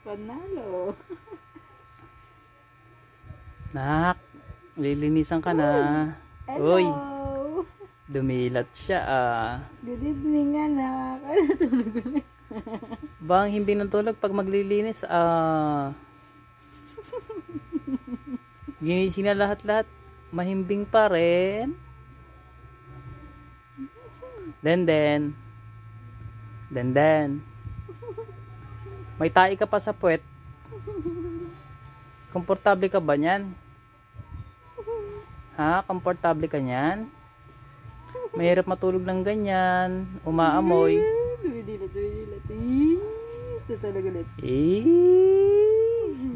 Panalo. Nak, lilinisan ka na. Hello. Uy, dumilat siya Good evening, anak. Ano tulog ulit? Bang himbing ng tulog pag maglilinis ginising na lahat-lahat. Mahimbing pa rin. Then may tae ka pa sa puwet. Komportable ka ba niyan? Ha? Komportable ka niyan? Mahirap matulog ng ganyan. Umaamoy. Dumidilat. Ito talaga ulit.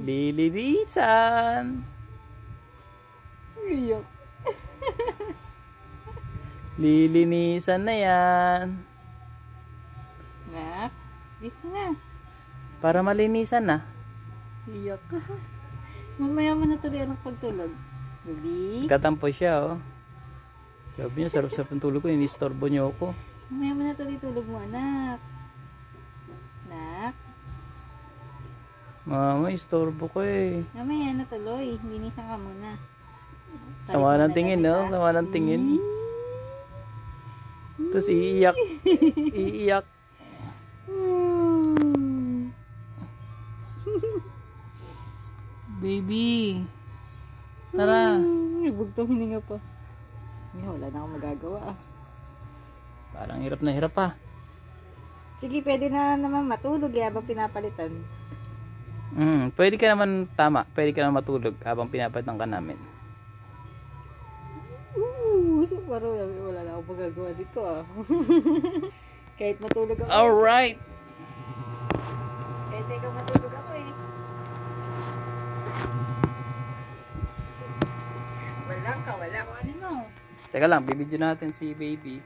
Lilinisan. Iyak. Lilinisan na yan. Nak, gising na. Para malinisan na. Iyak. Mamaya mo na tuloy ang pagtulog. Baby. Katampo siya Sabi niya, sarap-sarap ng tulog ko. Inistorbo niyo ako. Mamaya mo na tuloy tulog mo, anak. Nak. Mama, istorbo ko Mamaya na tuloy. Linisan ka muna. Sama ng tingin, no? Sama ng tingin. Tapos iiyak. Iiyak. Baby. Tara. Nagbugtong hininga pa. Wala na akong magagawa. Parang hirap na hirap Sige, pwede na naman matulog habang pinapalitan. Pwede ka naman tama. Pwede ka naman matulog habang pinapalitan ka namin. So parang wala na akong magagawa dito Kahit matulog ako. Alright. Kahit ikaw matulog ako Wala ka, wala ko ano mo. Teka lang, bibidyo natin si baby.